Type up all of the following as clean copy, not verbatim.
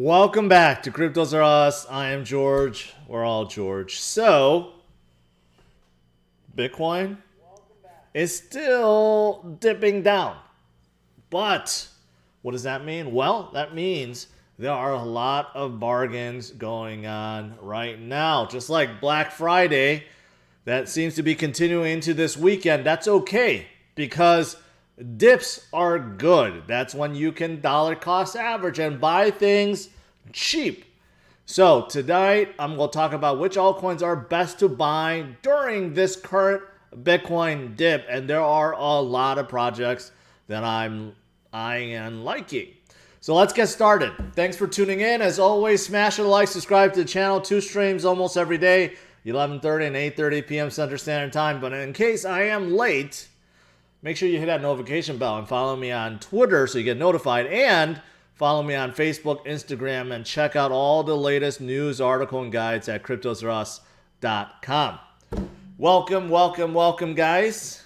Welcome back to CryptosRUs. I am George. We're all George. So, Bitcoin is still dipping down. But what does that mean? Well, that means there are a lot of bargains going on right now. Just like Black Friday, that seems to be continuing into this weekend. That's okay because dips are good. That's when you can dollar cost average and buy things cheap. So tonight I'm going to talk about which altcoins are best to buy during this current Bitcoin dip. And there are a lot of projects that I am liking. So let's get started. Thanks for tuning in. As always, smash the like, subscribe to the channel. 2 streams almost every day, 11:30 and 8:30 p.m. Central Standard Time. But in case I am late, make sure you hit that notification bell and follow me on Twitter so you get notified. And follow me on Facebook, Instagram, and check out all the latest news, article, and guides at CryptosRUs.com. Welcome, welcome, welcome, guys.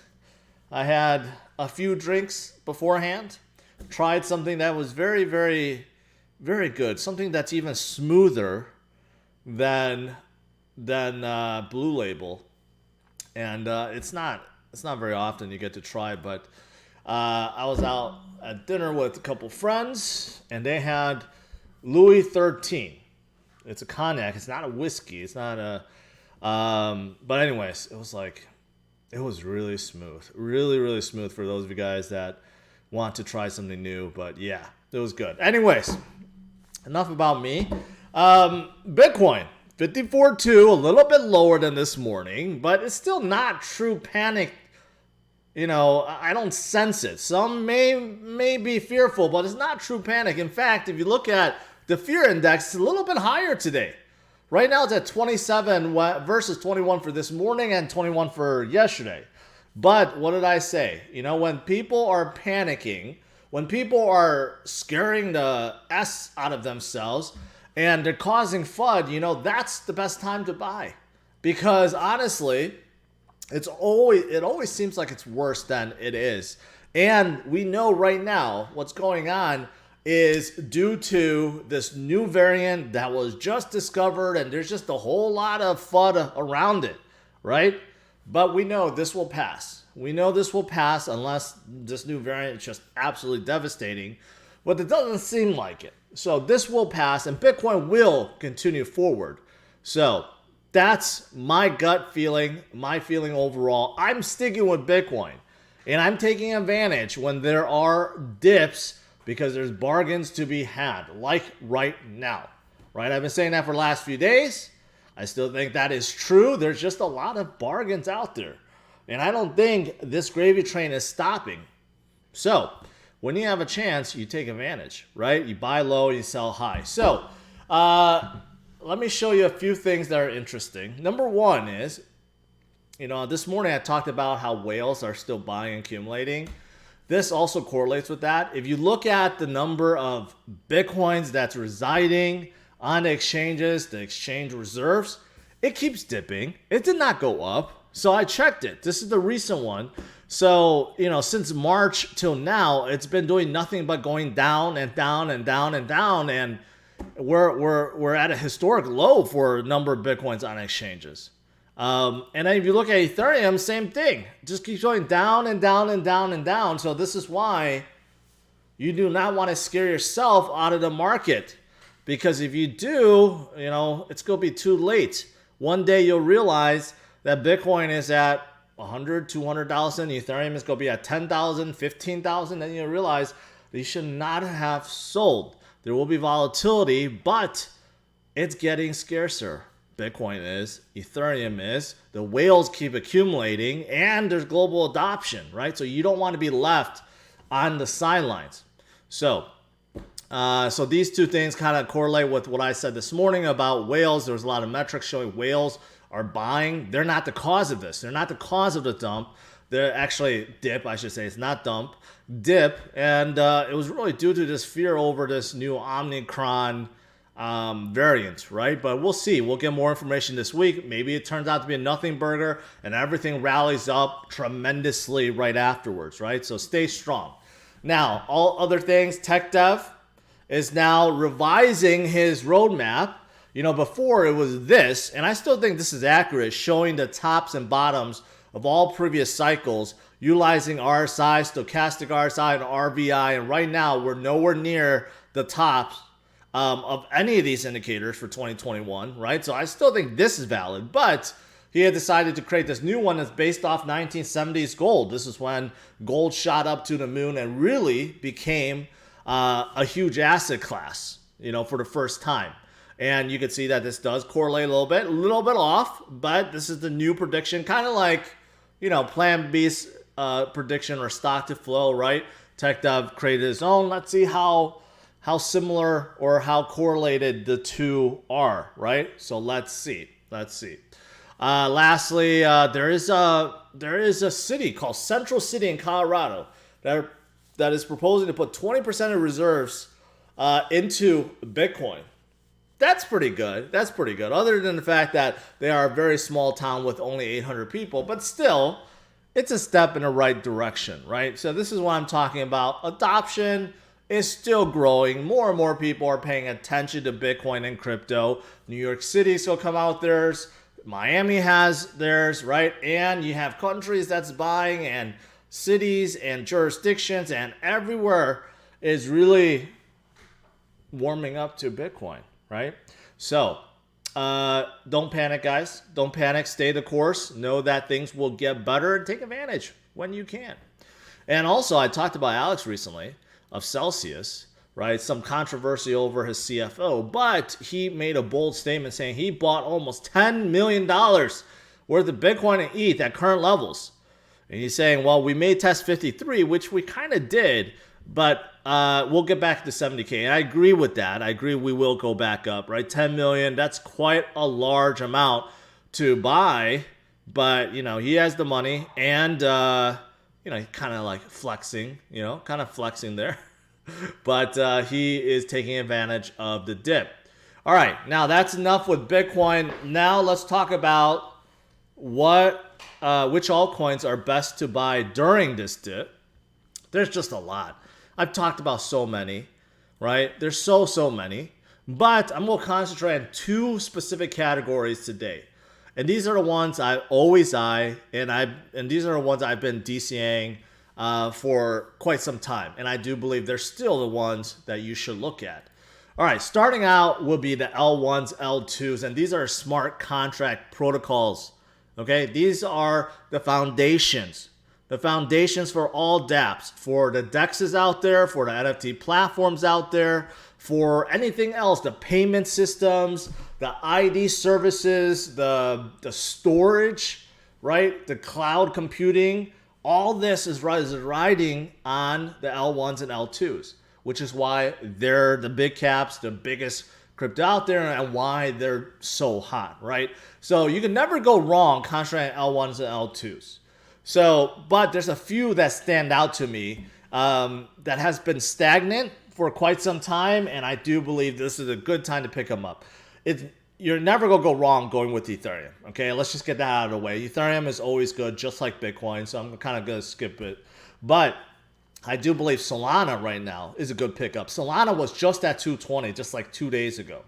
I had a few drinks beforehand. Tried something that was very, very, very good. Something that's even smoother than Blue Label. And it's not very often you get to try, but I was out at dinner with a couple friends, and they had Louis 13. It's a cognac. It's not a whiskey. It's not a... but anyways, it was really smooth. Really, really smooth for those of you guys that want to try something new. But yeah, it was good. Anyways, enough about me. Bitcoin, 54.2, a little bit lower than this morning, but it's still not true panic. You know, I don't sense it. Some may be fearful, but it's not true panic. In fact, if you look at the fear index, it's a little bit higher today. Right now it's at 27 versus 21 for this morning and 21 for yesterday. But what did I say? You know, when people are panicking, when people are scaring the S out of themselves and they're causing FUD, you know, that's the best time to buy. Because honestly, it always seems like it's worse than it is. And we know right now what's going on is due to this new variant that was just discovered, and there's just a whole lot of FUD around it, right? But we know this will pass. We know this will pass unless this new variant is just absolutely devastating, but it doesn't seem like it. So this will pass, and Bitcoin will continue forward. So that's my gut feeling, my feeling overall. I'm sticking with Bitcoin, and I'm taking advantage when there are dips because there's bargains to be had, like right now, right? I've been saying that for the last few days. I still think that is true. There's just a lot of bargains out there, and I don't think this gravy train is stopping. So when you have a chance, you take advantage, right? You buy low, you sell high. So let me show you a few things that are interesting. Number one is, you know, this morning I talked about how whales are still buying and accumulating. This also correlates with that. If you look at the number of Bitcoins that's residing on the exchanges, the exchange reserves, it keeps dipping. It did not go up. So I checked it. This is the recent one. So, you know, since March till now, it's been doing nothing but going down and down and down and down. And we're at a historic low for a number of Bitcoins on exchanges. And then if you look at Ethereum, same thing. It just keeps going down and down and down and down. So this is why you do not want to scare yourself out of the market. Because if you do, you know, it's going to be too late. One day you'll realize that Bitcoin is at 100, 200,000. Ethereum is going to be at 10,000, 15,000. Then you'll realize that you should not have sold. There will be volatility, but it's getting scarcer. Bitcoin is, Ethereum is, the whales keep accumulating, and there's global adoption, right? So you don't want to be left on the sidelines. So these two things kind of correlate with what I said this morning about whales. There's a lot of metrics showing whales are buying. They're not the cause of this. They're not the cause of the dump. They're actually dip, I should say. It's not dump, dip. And it was really due to this fear over this new Omicron variant, right? But we'll see. We'll get more information this week. Maybe it turns out to be a nothing burger and everything rallies up tremendously right afterwards, right? So stay strong. Now, all other things, tech dev, is now revising his roadmap. You know, before it was this, and I still think this is accurate, showing the tops and bottoms of all previous cycles, utilizing RSI, stochastic RSI, and RVI. And right now, we're nowhere near the tops of any of these indicators for 2021, right? So I still think this is valid, but he had decided to create this new one that's based off 1970s gold. This is when gold shot up to the moon and really became a huge asset class, you know, for the first time. And you can see that this does correlate a little bit off, but this is the new prediction, kind of like, you know, Plan B's prediction or stock to flow, right? TechDev created his own. Let's see how similar or how correlated the two are, right? So let's see. Lastly, there is a city called Central City in Colorado that is proposing to put 20% of reserves into Bitcoin. That's pretty good. Other than the fact that they are a very small town with only 800 people, but still, it's a step in the right direction, right? So this is what I'm talking about. Adoption is still growing. More and more people are paying attention to Bitcoin and crypto. New York City still come out theirs. Miami has theirs, right? And you have countries that's buying, and cities and jurisdictions, and everywhere is really warming up to Bitcoin, right? So don't panic, guys. Don't panic. Stay the course. Know that things will get better and take advantage when you can. And also, I talked about Alex recently of Celsius, right? Some controversy over his CFO, but he made a bold statement saying he bought almost $10 million worth of Bitcoin and ETH at current levels. And he's saying, well, we may test 53, which we kind of did, but we'll get back to 70K. And I agree with that. I agree we will go back up, right? 10 million, that's quite a large amount to buy, but, you know, he has the money and, you know, kind of like flexing there. But he is taking advantage of the dip. All right, now that's enough with Bitcoin. Now let's talk about which altcoins are best to buy during this dip. There's just a lot. I've talked about so many, right? There's so many. But I'm going to concentrate on two specific categories today. And these are the ones I always eye, and these are the ones I've been DCAing for quite some time. And I do believe they're still the ones that you should look at. All right, starting out will be the L1s, L2s, and these are smart contract protocols. Okay, these are the foundations for all dApps, for the DEXs out there, for the NFT platforms out there, for anything else, the payment systems, the ID services, the storage, right? The cloud computing, all this is riding on the L1s and L2s, which is why they're the big caps, the biggest crypto out there, and why they're so hot, right? So you can never go wrong concentrating L1s and L2s. So, but there's a few that stand out to me that has been stagnant for quite some time, and I do believe this is a good time to pick them up. You're never going to go wrong going with Ethereum, okay? Let's just get that out of the way. Ethereum is always good, just like Bitcoin, so I'm kind of going to skip it. But I do believe Solana right now is a good pickup. Solana was just at 220 just like 2 days ago,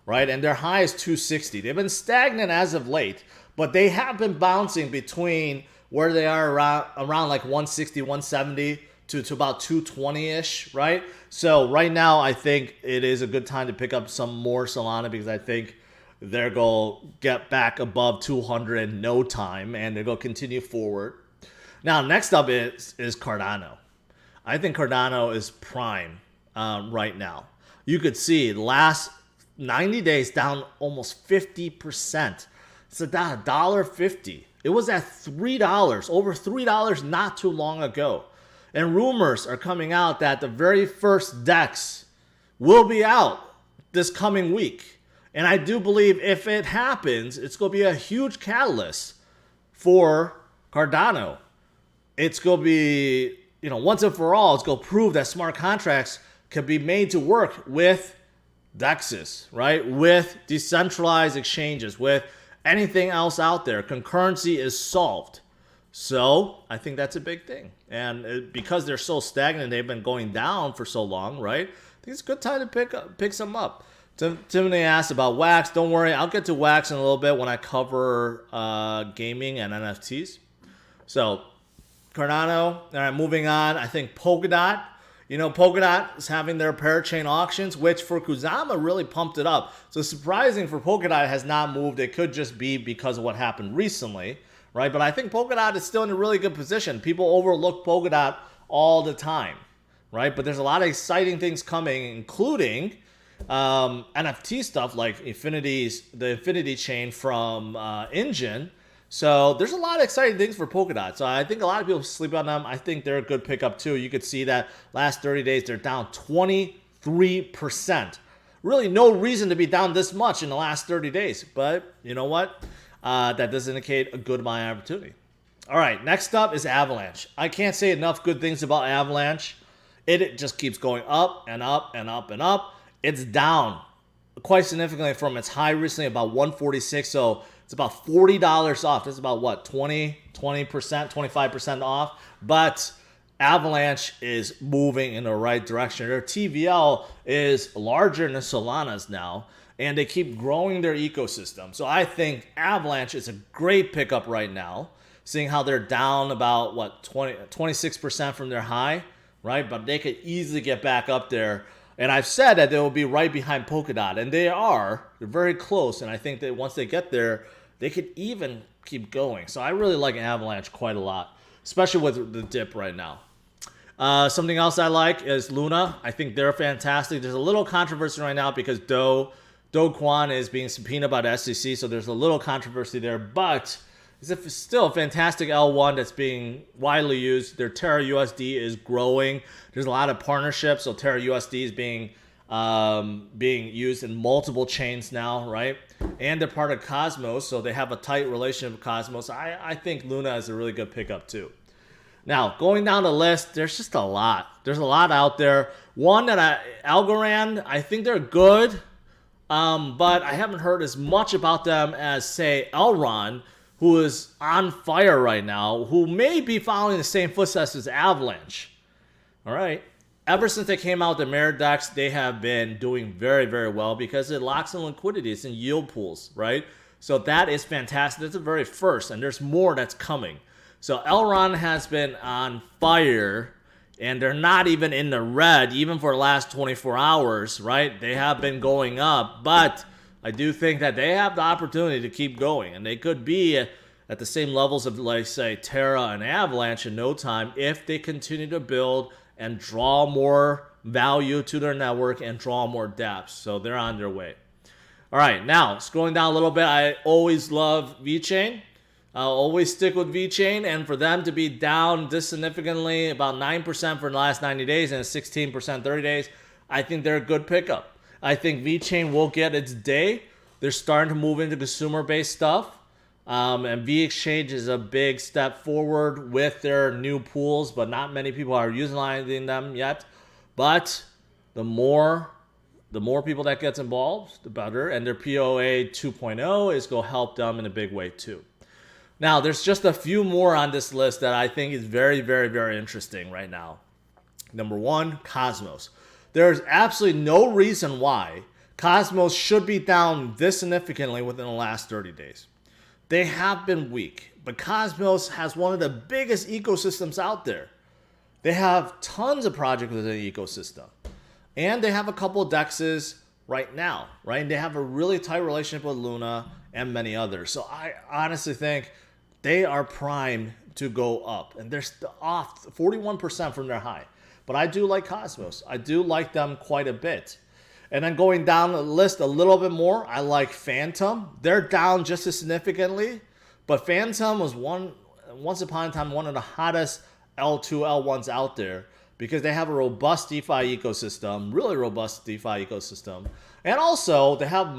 right? And their high is 260. They've been stagnant as of late, but they have been bouncing between where they are around like 160, 170 to about 220-ish, right? So right now, I think it is a good time to pick up some more Solana because I think they're going to get back above 200 in no time, and they're going to continue forward. Now, next up is Cardano. I think Cardano is prime right now. You could see the last 90 days down almost 50%. It's about $1.50. It was at $3, over $3 not too long ago. And rumors are coming out that the very first DEX will be out this coming week. And I do believe if it happens, it's going to be a huge catalyst for Cardano. It's going to be, once and for all, it's going to prove that smart contracts can be made to work with DEXs, right? With decentralized exchanges, with anything else out there. Concurrency is solved. So I think that's a big thing. And because they're so stagnant, they've been going down for so long, right? think it's a good time to pick some up. Timothy asked about Wax. Don't worry, I'll get to Wax in a little bit when I cover gaming and NFTs. So, Cardano. All right, moving on. I think Polkadot. Polkadot is having their parachain auctions, which for Kusama really pumped it up. So surprising for Polkadot, it has not moved. It could just be because of what happened recently, right? But I think Polkadot is still in a really good position. People overlook Polkadot all the time, right? But there's a lot of exciting things coming, including NFT stuff like the Infinity chain from Engine. So there's a lot of exciting things for Polkadot. So I think a lot of people sleep on them. I think they're a good pickup too. You could see that last 30 days, they're down 23%. Really no reason to be down this much in the last 30 days. But you know what? That does indicate a good buying opportunity. All right, next up is Avalanche. I can't say enough good things about Avalanche. It just keeps going up and up and up and up. It's down quite significantly from its high recently, about 146. So it's about $40 off. That's about what, 20%, 25% off. But Avalanche is moving in the right direction. Their TVL is larger than Solana's now, and they keep growing their ecosystem. So I think Avalanche is a great pickup right now, seeing how they're down about, 26% from their high, right? But they could easily get back up there. And I've said that they will be right behind Polkadot, and they are. They're very close, and I think that once they get there, they could even keep going. So I really like Avalanche quite a lot, especially with the dip right now. Something else I like is Luna. I think they're fantastic. There's a little controversy right now because Do Kwon is being subpoenaed by the SEC, so there's a little controversy there, but it's still a fantastic L1 that's being widely used. Their Terra USD is growing. There's a lot of partnerships, so Terra USD is being used in multiple chains now, right? And they're part of Cosmos, so they have a tight relationship with Cosmos. I think Luna is a really good pickup too. Now, going down the list, there's just a lot. There's a lot out there. One that Algorand, I think they're good, but I haven't heard as much about them as, say, Elrond, who is on fire right now, who may be following the same footsteps as Avalanche. All right. Ever since they came out with the Merit Dex, they have been doing very, very well because it locks in liquidity. It's in yield pools, right? So that is fantastic. That's the very first, and there's more that's coming. So Elrond has been on fire, and they're not even in the red, even for the last 24 hours, right? They have been going up, but I do think that they have the opportunity to keep going, and they could be at the same levels of, like, say, Terra and Avalanche in no time if they continue to build and draw more value to their network and draw more dApps. So they're on their way. All right, now, scrolling down a little bit, I always love VeChain. I'll always stick with VeChain, and for them to be down this significantly, about 9% for the last 90 days and 16% 30 days, I think they're a good pickup. I think VeChain will get its day. They're starting to move into consumer-based stuff. And VExchange is a big step forward with their new pools, but not many people are utilizing them yet. But the more people that gets involved, the better. And their POA 2.0 is going to help them in a big way too. Now, there's just a few more on this list that I think is very, very, very interesting right now. Number one, Cosmos. There's absolutely no reason why Cosmos should be down this significantly within the last 30 days. They have been weak, but Cosmos has one of the biggest ecosystems out there. They have tons of projects within the ecosystem, and they have a couple of DEXs right now, right? And they have a really tight relationship with Luna and many others. So I honestly think they are primed to go up, and they're off 41% from their high. But I do like Cosmos. I do like them quite a bit. And then going down the list a little bit more, I like Phantom. They're down just as significantly, but Phantom was once upon a time one of the hottest L2, L1s out there because they have a robust DeFi ecosystem, really robust DeFi ecosystem. And also, they have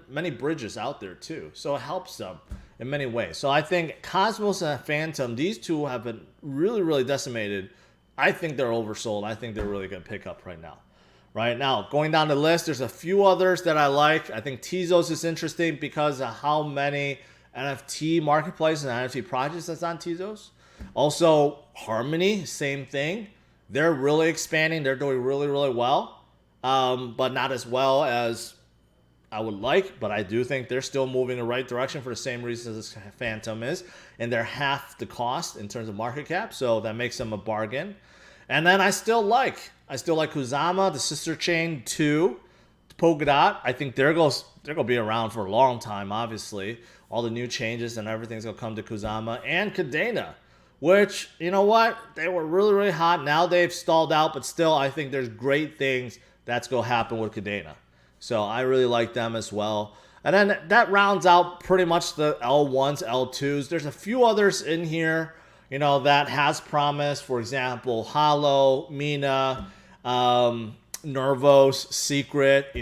many bridges out there too, so it helps them in many ways. So I think Cosmos and Phantom, these two have been really, really decimated. I think they're oversold. I think they're really good pickup right now. Right now, going down the list, there's a few others that I like. I think Tezos is interesting because of how many NFT marketplaces and NFT projects that's on Tezos. Also, Harmony, same thing. They're really expanding. They're doing really, really well. but not as well as I would like, but I do think they're still moving in the right direction for the same reasons this Phantom is. And they're half the cost in terms of market cap, so that makes them a bargain. And then I still like Kusama, the sister chain to Polkadot. I think they're gonna be around for a long time, obviously. All the new changes and everything's gonna come to Kusama and Cadena, which, you know what? They were really, really hot. Now they've stalled out, but still I think there's great things that's gonna happen with Cadena. So I really like them as well. And then that rounds out pretty much the L1s, L2s. There's a few others in here, that has promise. For example, Hollow, Mina, Nervos, Secret.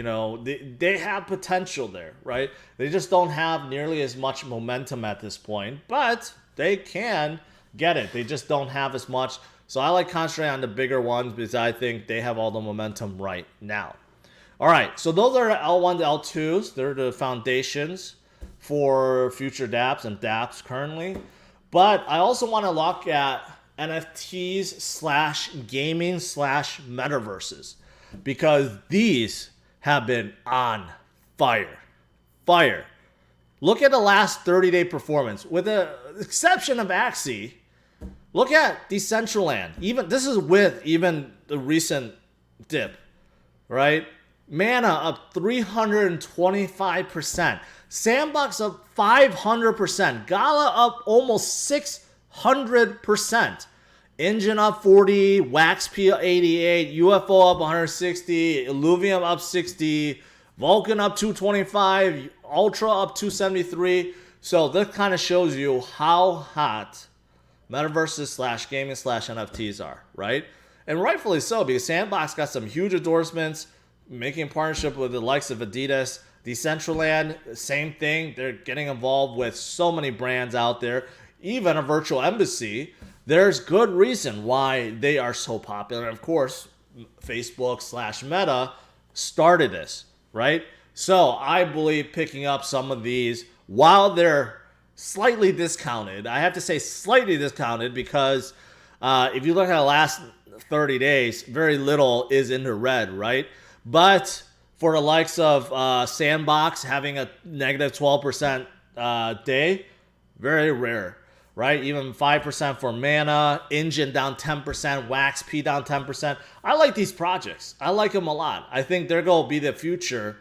They have potential there, right? They just don't have nearly as much momentum at this point, but they can get it. They just don't have as much. So I like concentrating on the bigger ones because I think they have all the momentum right now. All right, so those are L1 to L2s. They're the foundations for future dApps and dApps currently. But I also want to look at NFTs / gaming / metaverses because these have been on fire. Fire. Look at the last 30-day performance. With the exception of Axie, look at Decentraland. This is with even the recent dip, right? Mana up 325%. Sandbox up 500%. Gala up almost 600%. Engine up 40. Wax P 88. UFO up 160. Illuvium up 60. Vulcan up 225. Ultra up 273. So this kind of shows you how hot Metaverses / gaming / NFTs are, right? And rightfully so, because Sandbox got some huge endorsements, making a partnership with the likes of Adidas. Decentraland, same thing. They're getting involved with so many brands out there. Even a virtual embassy. There's good reason why they are so popular. And of course, Facebook / Meta started this, right? So I believe picking up some of these while they're slightly discounted. I have to say slightly discounted because if you look at the last 30 days, very little is in the red, right? But for the likes of Sandbox having a negative 12% day, very rare, right? Even 5% for Mana, Engine down 10%, Wax P down 10%. I like these projects. I like them a lot. I think they're going to be the future.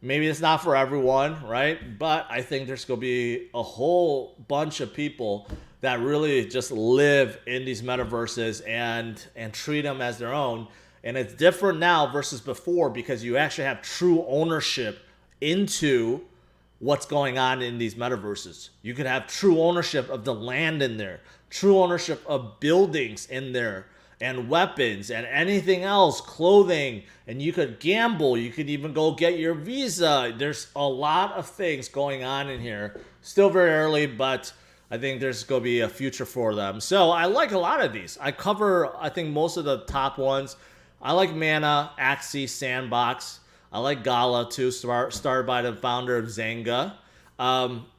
Maybe it's not for everyone, right? But I think there's going to be a whole bunch of people that really just live in these metaverses and treat them as their own. And it's different now versus before because you actually have true ownership into what's going on in these metaverses. You could have true ownership of the land in there, true ownership of buildings in there, and weapons and anything else, clothing, and you could gamble. You could even go get your visa. There's a lot of things going on in here. Still very early, but I think there's going to be a future for them. So I like a lot of these. I cover, I think, most of the top ones. I like Mana, Axie, Sandbox. I like Gala too, started by the founder of Zanga.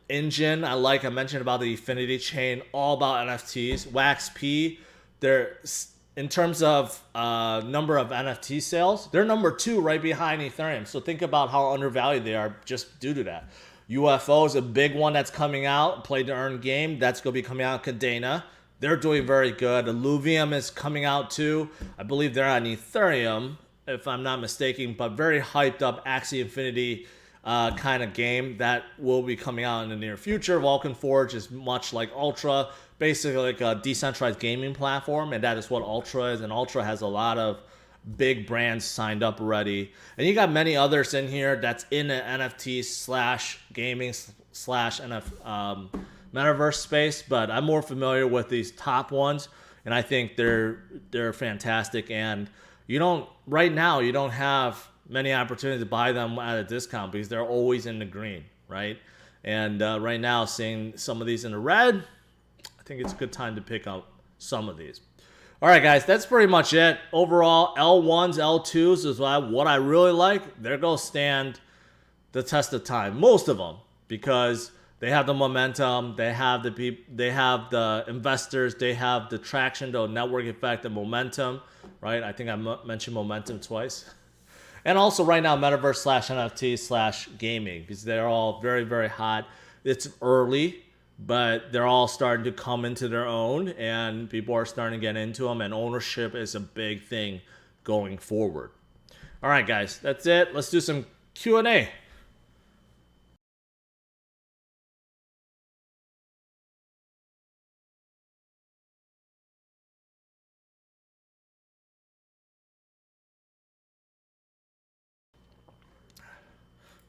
Engine, I mentioned about the Infinity Chain, all about NFTs. Wax P, they're, in terms of number of NFT sales, they're number 2 right behind Ethereum. So think about how undervalued they are just due to that. UFO is a big one that's coming out, play to earn game. That's going to be coming out in Cadena. They're doing very good. Illuvium is coming out too. I believe they're on Ethereum, if I'm not mistaken, but very hyped up Axie Infinity kind of game that will be coming out in the near future. Vulcan Forge is much like Ultra, basically like a decentralized gaming platform, and that is what Ultra is. And Ultra has a lot of big brands signed up already. And you got many others in here that's in the NFT / gaming / metaverse space, but I'm more familiar with these top ones, and I think they're fantastic. And right now you don't have many opportunities to buy them at a discount because they're always in the green, right? And right now, seeing some of these in the red, I think it's a good time to pick up some of these. All right, guys, that's pretty much it. Overall, L1s, L2s is what I really like. They're going to stand the test of time, most of them, because they have the momentum, they have the people, they have the investors, they have the traction, the network effect, the momentum, right? I think I mentioned momentum twice. And also right now, Metaverse slash NFT slash gaming, because they're all very, very hot. It's early, but they're all starting to come into their own, and people are starting to get into them, and ownership is a big thing going forward. All right, guys, that's it. Let's do some Q&A.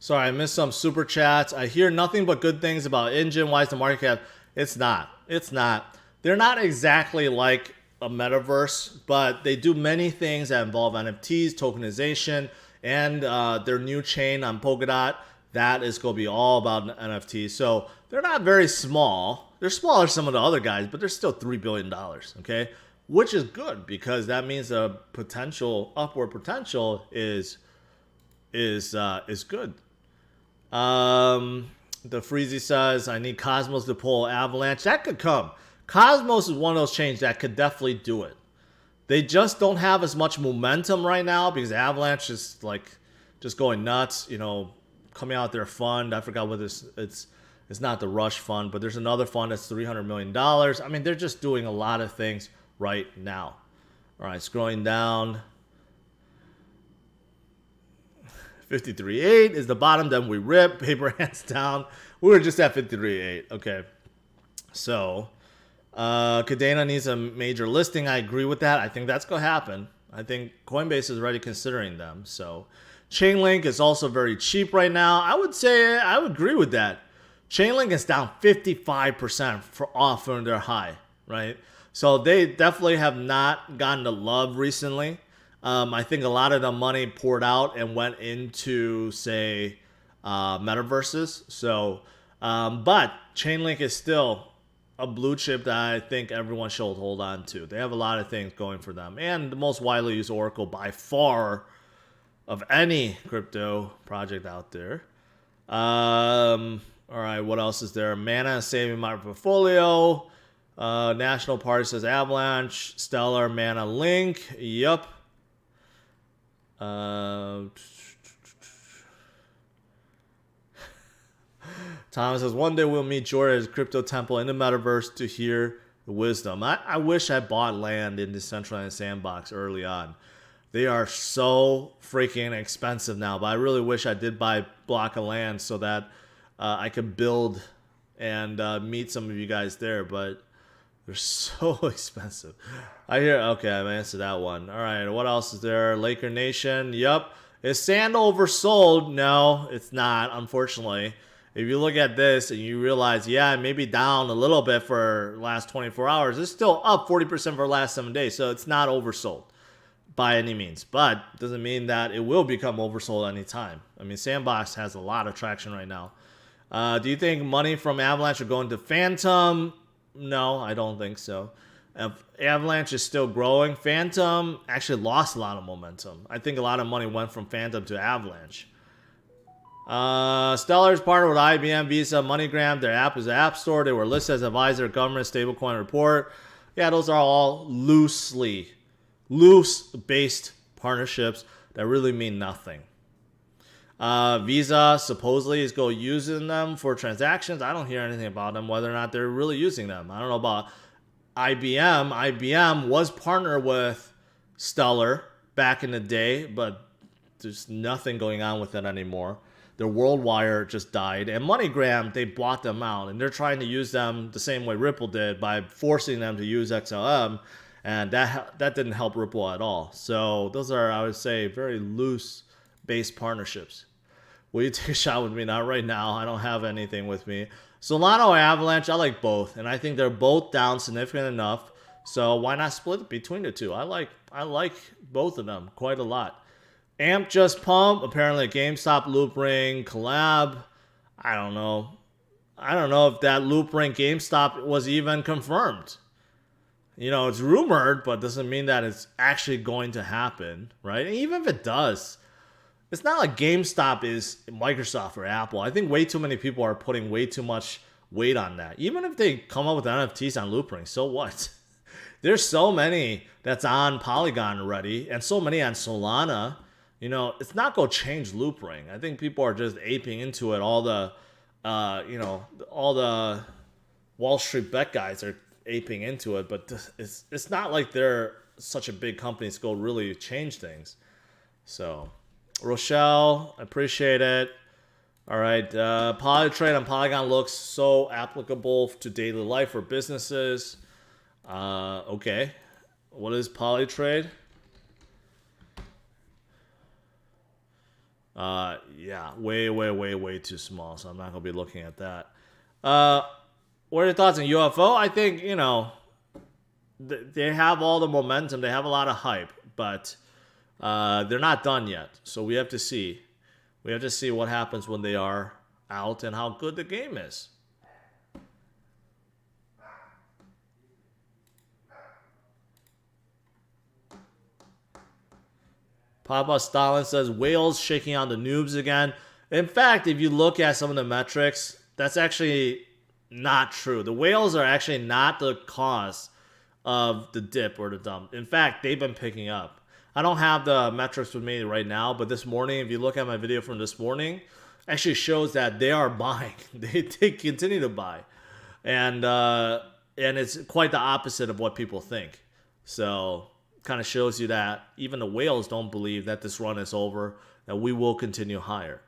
Sorry, I missed some super chats. I hear nothing but good things about Engine. Why is the market cap? It's not. It's not. They're not exactly like a metaverse, but they do many things that involve NFTs, tokenization, and their new chain on Polkadot. That is going to be all about NFTs. So they're not very small. They're smaller than some of the other guys, but they're still $3 billion, okay? Which is good because that means the potential, upward potential is good. The Freezy says, I need Cosmos to pull Avalanche. That could come. Cosmos is one of those chains that could definitely do it. They just don't have as much momentum right now because Avalanche is like just going nuts, you know, coming out their fund. I forgot what it's not the Rush fund, but there's another fund that's $300 million. I mean, they're just doing a lot of things right now. All right, scrolling down. 53.8 is the bottom, then we rip, paper hands down. We were just at 53.8. Okay. So, Cadena needs a major listing. I agree with that. I think that's going to happen. I think Coinbase is already considering them. So, Chainlink is also very cheap right now. I would say I would agree with that. Chainlink is down 55% off from their high, right? So, they definitely have not gotten the love recently. I think a lot of the money poured out and went into, say, Metaverses. So, but Chainlink is still a blue chip that I think everyone should hold on to. They have a lot of things going for them. And the most widely used Oracle by far of any crypto project out there. All right, what else is there? Mana is saving my portfolio. National Party says Avalanche. Stellar, Mana, Link. Yup. Thomas says, one day we'll meet Jordan at his crypto temple in the metaverse to hear the wisdom. I wish I bought land in Decentraland Sandbox early on. They are so freaking expensive now, but I really wish I did buy a block of land so that I could build and meet some of you guys there, but they're so expensive. Okay, I've answered that one. All right, what else is there? Laker Nation, yep. Is sand oversold? No, it's not, unfortunately. If you look at this and you realize, yeah, it may be down a little bit for the last 24 hours, it's still up 40% for the last 7 days, so it's not oversold by any means. But it doesn't mean that it will become oversold anytime. I mean, Sandbox has a lot of traction right now. Do you think money from Avalanche are going to Phantom? No, I don't think so. Avalanche is still growing. Phantom actually lost a lot of momentum. I think a lot of money went from Phantom to Avalanche. Stellar is partnered with IBM, Visa, MoneyGram. Their app is an app store. They were listed as advisor, government, stablecoin report. Yeah, those are all loose-based partnerships that really mean nothing. Visa supposedly is going using them for transactions. I don't hear anything about them, whether or not they're really using them. I don't know about IBM. IBM was partnered with Stellar back in the day, but there's nothing going on with it anymore. Their WorldWire just died. And MoneyGram, they bought them out, and they're trying to use them the same way Ripple did by forcing them to use XLM, and that didn't help Ripple at all. So those are, I would say, very loose-based partnerships. Will you take a shot with me? Not right now. I don't have anything with me. Solana or Avalanche, I like both. And I think they're both down significant enough. So why not split between the two? I like both of them quite a lot. AMP just pumped. Apparently GameStop Loopring collab. I don't know. I don't know if that Loopring GameStop was even confirmed. You know, it's rumored, but doesn't mean that it's actually going to happen, right? And even if it does, it's not like GameStop is Microsoft or Apple. I think way too many people are putting way too much weight on that. Even if they come up with NFTs on Loopring, so what? There's so many that's on Polygon already, and so many on Solana. it's not going to change loop ring. I think people are just aping into it. All the, all the Wall Street bet guys are aping into it, but it's not like they're such a big company to go really change things. So, Rochelle, I appreciate it. All right, Polytrade on Polygon looks so applicable to daily life or businesses. Okay, what is Polytrade? Yeah, way too small, so I'm not gonna be looking at that. What are your thoughts on UFO? I think, they have all the momentum, they have a lot of hype, but they're not done yet. So we have to see. We have to see what happens when they are out and how good the game is. Papa Stalin says, whales shaking out the noobs again. In fact, if you look at some of the metrics, that's actually not true. The whales are actually not the cause of the dip or the dump. In fact, they've been picking up. I don't have the metrics with me right now, but this morning, if you look at my video from this morning, actually shows that they are buying. They continue to buy. And it's quite the opposite of what people think. So kind of shows you that even the whales don't believe that this run is over, that we will continue higher.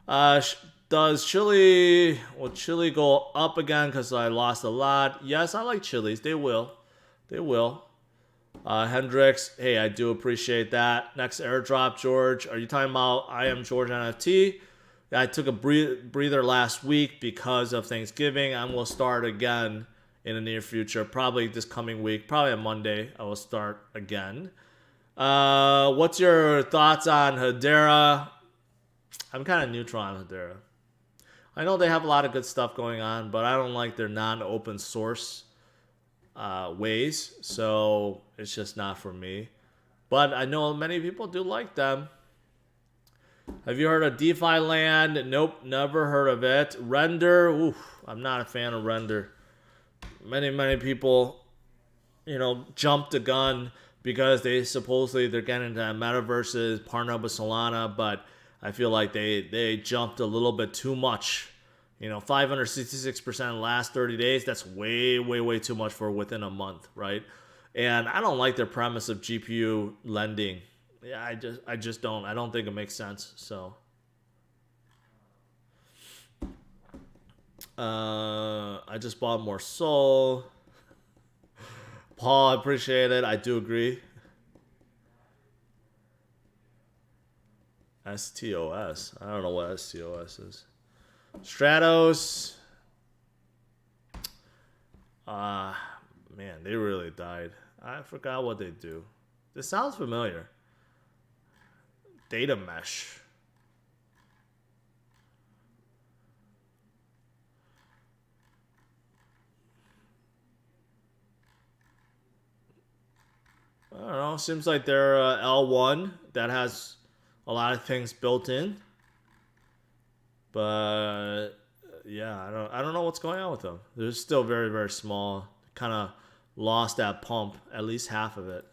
Does Chile go up again because I lost a lot? Yes, I like Chili's. They will. Hendrix, hey, I do appreciate that. Next airdrop, George. Are you talking about I am George NFT? I took a breather last week because of Thanksgiving. I'm going to start again in the near future. Probably this coming week. Probably on Monday, I will start again. What's your thoughts on Hedera? I'm kind of neutral on Hedera. I know they have a lot of good stuff going on, but I don't like their non-open source ways, so it's just not for me. But I know many people do like them. Have you heard of DeFi Land? Nope, never heard of it. Render, oof, I'm not a fan of Render. Many people, jumped the gun because they're getting into Metaverses, partner with Solana, but I feel like they jumped a little bit too much. 566% in the last 30 days, that's way too much for within a month, right? And I don't like their premise of GPU lending. Yeah, I just don't. I don't think it makes sense. So I just bought more Sol. Paul, I appreciate it. I do agree. STOS. I don't know what STOS is. Stratos. Man, they really died. I forgot what they do. This sounds familiar. Data mesh. I don't know. Seems like they're L1 that has a lot of things built in. But yeah, I don't know what's going on with them. They're still very small. Kind of lost that pump, at least half of it.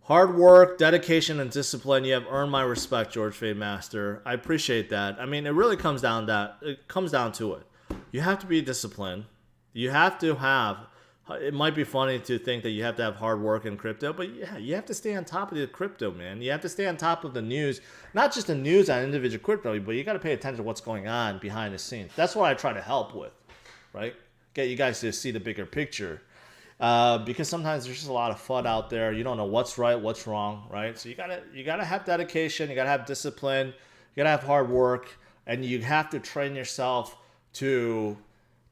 Hard work, dedication, and discipline. You have earned my respect, George Fade Master. I appreciate that. I mean, it really comes down to it. You have to be disciplined. You have to have. It might be funny to think that you have to have hard work in crypto, but yeah, you have to stay on top of the crypto, man. You have to stay on top of the news, not just the news on individual crypto, but you got to pay attention to what's going on behind the scenes. That's what I try to help with, right? Get you guys to see the bigger picture. Because sometimes there's just a lot of FUD out there. You don't know what's right, what's wrong, right? So you gotta have dedication, you gotta have discipline, you gotta have hard work, and you have to train yourself to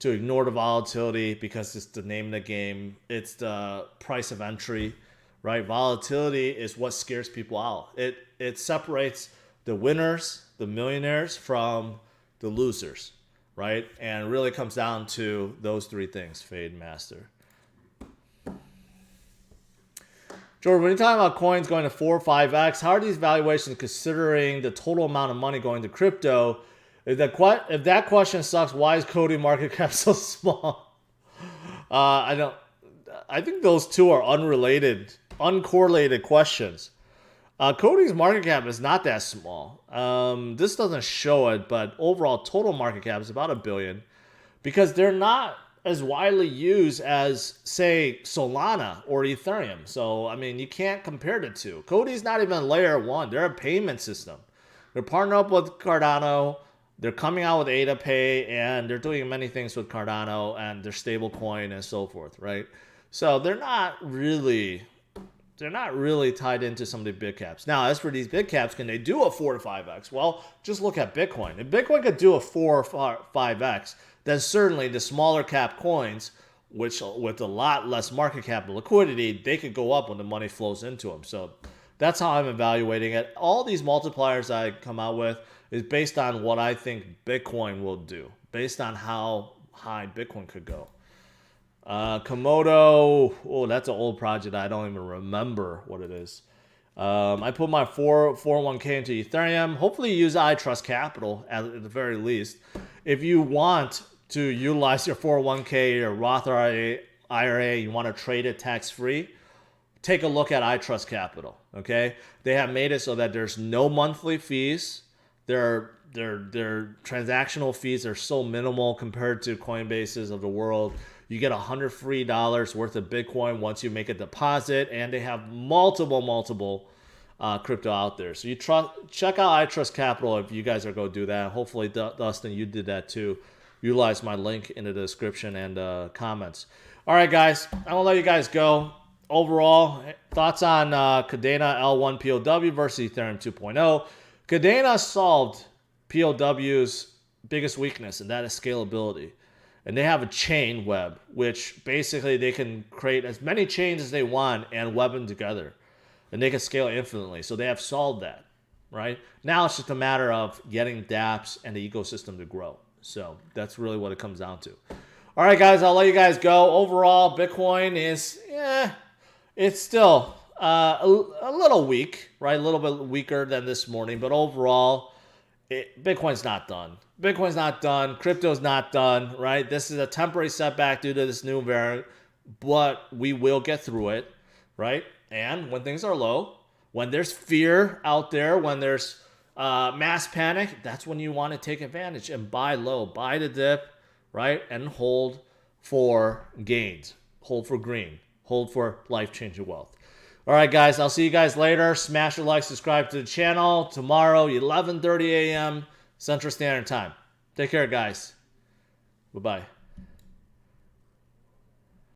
ignore the volatility because it's the name of the game. It's the price of entry, right? Volatility is what scares people out. It separates the winners, the millionaires, from the losers, right? And it really comes down to those three things, Fade Master. Jordan, when you're talking about coins going to 4 or 5x, how are these valuations considering the total amount of money going to crypto? If that question sucks, why is Cody market cap so small? I I think those two are unrelated, uncorrelated questions. Cody's market cap is not that small. This doesn't show it, but overall total market cap is about $1 billion because they're not as widely used as, say, Solana or Ethereum. So, I mean, you can't compare the two. Cody's not even layer one. They're a payment system. They're partnered up with Cardano. They're coming out with ADA Pay, and they're doing many things with Cardano and their stable coin and so forth, right? So they're not really tied into some of the big caps. Now, as for these big caps, can they do a 4 to 5x? Well, just look at Bitcoin. If Bitcoin could do a 4 or 5x, then certainly the smaller cap coins, which with a lot less market cap and liquidity, they could go up when the money flows into them. So that's how I'm evaluating it. All these multipliers I come out with is based on what I think Bitcoin will do, based on how high Bitcoin could go. Komodo, oh, that's an old project. I don't even remember what it is. I put my 401k into Ethereum. Hopefully you use iTrust Capital at the very least. If you want to utilize your 401k or Roth IRA, you want to trade it tax-free, take a look at iTrust Capital, okay? They have made it so that there's no monthly fees. Their transactional fees are so minimal compared to Coinbases of the world. You get $100 free worth of Bitcoin once you make a deposit, and they have multiple crypto out there. So check out iTrust Capital if you guys are going to do that. Hopefully, Dustin, you did that too. Utilize my link in the description and comments. All right, guys, I'm going to let you guys go. Overall, thoughts on Cadena L1 POW versus Ethereum 2.0. Cadena solved POW's biggest weakness, and that is scalability. And they have a chain web, which basically they can create as many chains as they want and web them together. And they can scale infinitely. So they have solved that, right? Now it's just a matter of getting dApps and the ecosystem to grow. So that's really what it comes down to. All right, guys, I'll let you guys go. Overall, Bitcoin is, it's still a little weak, right? A little bit weaker than this morning. But overall, Bitcoin's not done. Bitcoin's not done. Crypto's not done, right? This is a temporary setback due to this new variant, but we will get through it, right? And when things are low, when there's fear out there, when there's mass panic, that's when you want to take advantage and buy low, buy the dip, right? And hold for gains, hold for green, hold for life-changing wealth. All right, guys, I'll see you guys later. Smash your like, subscribe to the channel. Tomorrow, 11:30 a.m. Central Standard Time. Take care, guys. Bye-bye.